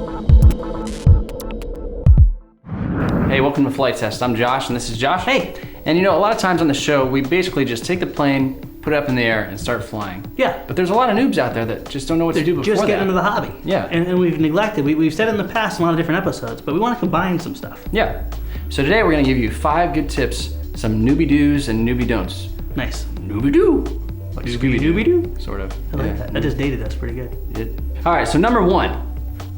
Hey, welcome to FliteTest. I'm Josh, and this is Josh. Hey. And you know, a lot of times on the show, we basically just take the plane, put it up in the air, and start flying. Yeah. But there's a lot of noobs out there that just don't know what to do before Just that. getting into the hobby. Yeah. And we've neglected. We've said it in the past in a lot of different episodes, but we want to combine some stuff. Yeah. So today we're going to give you 5 good tips, some newbie do's and newbie don'ts. Nice. Newbie do. Like Scooby-Doo? Sort of. I like that. I just dated. That's pretty good. All right, so number 1,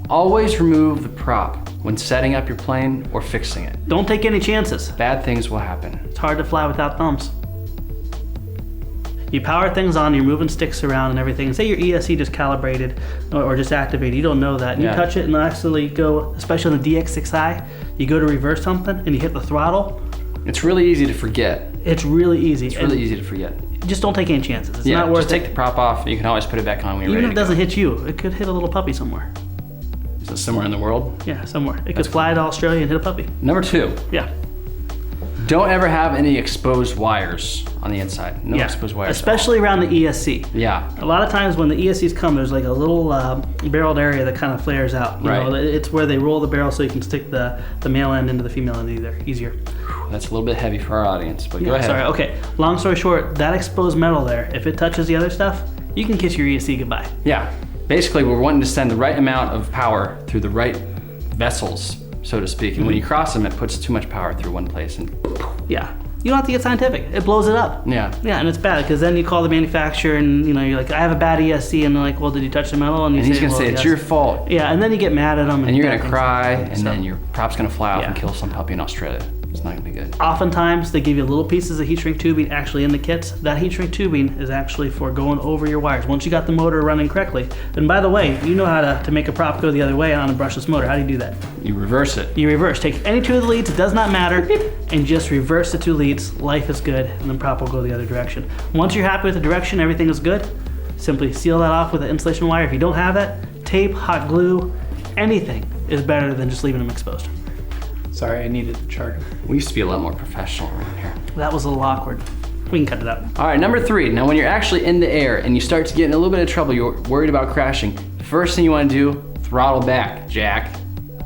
always remove the prop when setting up your plane or fixing it. Don't take any chances. Bad things will happen. It's hard to fly without thumbs. You power things on, you're moving sticks around and everything. Say your ESC just calibrated or just activated, you don't know that. And you touch it and actually go, especially on the DX6i, you go to reverse something and you hit the throttle. It's really easy to forget. It's really easy. It's really easy to forget. Just don't take any chances. It's not worth just take the prop off. You can always put it back on when you're ready. Even if it doesn't go. hit you, it could hit a little puppy somewhere. Is it somewhere in the world? Yeah, somewhere. It could fly to Australia and hit a puppy. Number 2. Yeah. Don't ever have any exposed wires on the inside. No exposed wires. Especially around the ESC. Yeah. A lot of times when the ESCs come, there's like a little barreled area that kind of flares out. You know, it's where they roll the barrel so you can stick the male end into the female end easier. That's a little bit heavy for our audience, but go ahead. Sorry, okay. Long story short, that exposed metal there, if it touches the other stuff, you can kiss your ESC goodbye. Yeah. Basically, we're wanting to send the right amount of power through the right vessels, so to speak. And when you cross them, it puts too much power through one place. And yeah. You don't have to get scientific. It blows it up. Yeah. Yeah, and it's bad because then you call the manufacturer and you're like, I have a bad ESC, and they're like, well, did you touch the metal? And he's gonna say it's your fault. Yeah, and then you get mad at them. And you're gonna cry, and then your prop's gonna fly off and kill some puppy in Australia. It's not gonna be good. Oftentimes, they give you little pieces of heat shrink tubing actually in the kits. That heat shrink tubing is actually for going over your wires. Once you got the motor running correctly, and by the way, you know how to make a prop go the other way on a brushless motor. How do you do that? You reverse it. You reverse. Take any 2 of the leads, it does not matter, and just reverse the 2 leads. Life is good, and the prop will go the other direction. Once you're happy with the direction, everything is good, simply seal that off with an insulation wire. If you don't have that, tape, hot glue, anything is better than just leaving them exposed. Sorry, I needed the charger. We used to be a lot more professional around here. That was a little awkward. We can cut it out. All right, number 3. Now, when you're actually in the air and you start to get in a little bit of trouble, you're worried about crashing, first thing you want to do, throttle back, Jack.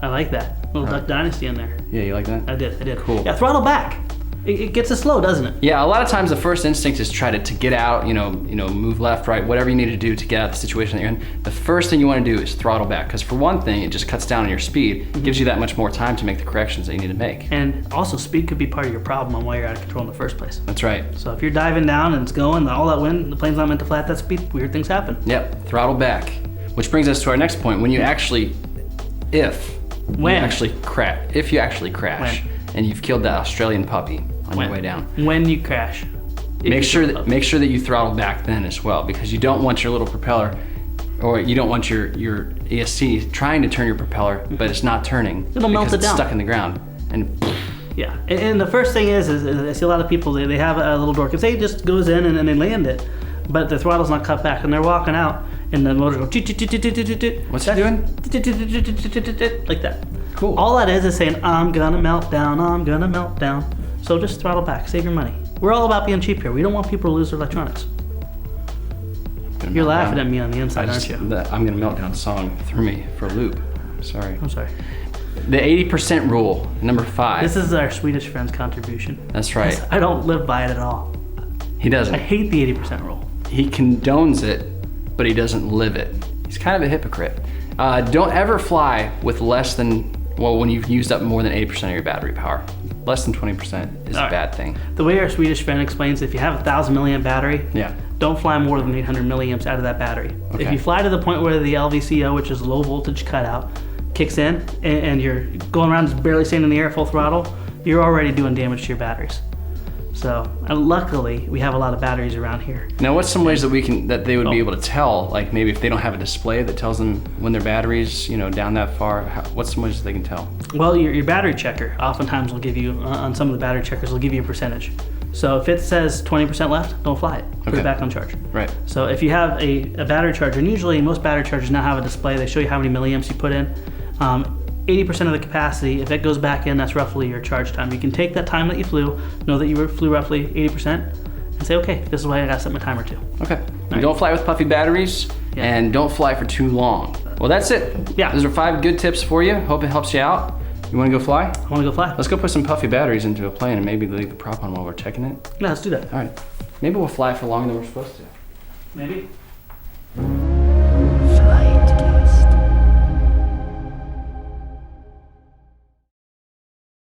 I like that. Little Duck Dynasty in there. Yeah, you like that? I did. Cool. Yeah, throttle back. It gets us slow, doesn't it? Yeah, a lot of times the first instinct is try to get out, move left, right, whatever you need to do to get out of the situation that you're in. The first thing you want to do is throttle back, because for one thing, it just cuts down on your speed, gives you that much more time to make the corrections that you need to make. And also, speed could be part of your problem on why you're out of control in the first place. That's right. So if you're diving down and it's going, all that wind, the plane's not meant to fly at that speed, weird things happen. Yep, throttle back. Which brings us to our next point. When you actually, if you actually crash and you've killed that Australian puppy on your way down. When you crash. Make sure that you throttle back then as well, because you don't want your little propeller, or you don't want your ESC trying to turn your propeller, but it's not turning. It'll melt it down. It's stuck in the ground. And yeah, and the first thing is I see a lot of people, they have a little door, because they just goes in and they land it, but the throttle's not cut back, and they're walking out, and the motor goes, what's that doing? Like that. Cool. All that is saying, I'm gonna melt down, I'm gonna melt down. So just throttle back, save your money. We're all about being cheap here. We don't want people to lose their electronics. You're laughing at me on the inside, aren't you? The I'm gonna melt down song threw me for a loop. Sorry. I'm sorry. The 80% rule, number 5. This is our Swedish friend's contribution. That's right. I don't live by it at all. He doesn't. I hate the 80% rule. He condones it, but he doesn't live it. He's kind of a hypocrite. Don't ever fly with less than, when you've used up more than 80% of your battery power. Less than 20% is a bad thing. The way our Swedish friend explains, if you have a 1,000 milliamp battery, yeah, don't fly more than 800 milliamps out of that battery. Okay. If you fly to the point where the LVCO, which is low voltage cutout, kicks in and you're going around just barely staying in the air full throttle, you're already doing damage to your batteries. So, and luckily, we have a lot of batteries around here. Now, what's some ways that they would be able to tell, like maybe if they don't have a display that tells them when their battery's, down that far, what's some ways that they can tell? Well, your battery checker oftentimes will give you, on some of the battery checkers, will give you a percentage. So if it says 20% left, don't fly it. Put it back on charge. Right. So if you have a battery charger, and usually most battery chargers now have a display, they show you how many milliamps you put in. 80% of the capacity, if it goes back in, that's roughly your charge time. You can take that time that you flew, know that you flew roughly 80%, and say, okay, this is why I gotta set my timer to. Okay. Don't fly with puffy batteries, and don't fly for too long. Well, that's it. Yeah. Those are 5 good tips for you. Hope it helps you out. You want to go fly? I want to go fly. Let's go put some puffy batteries into a plane and maybe leave the prop on while we're checking it. Yeah, let's do that. All right. Maybe we'll fly for longer than we're supposed to. Maybe.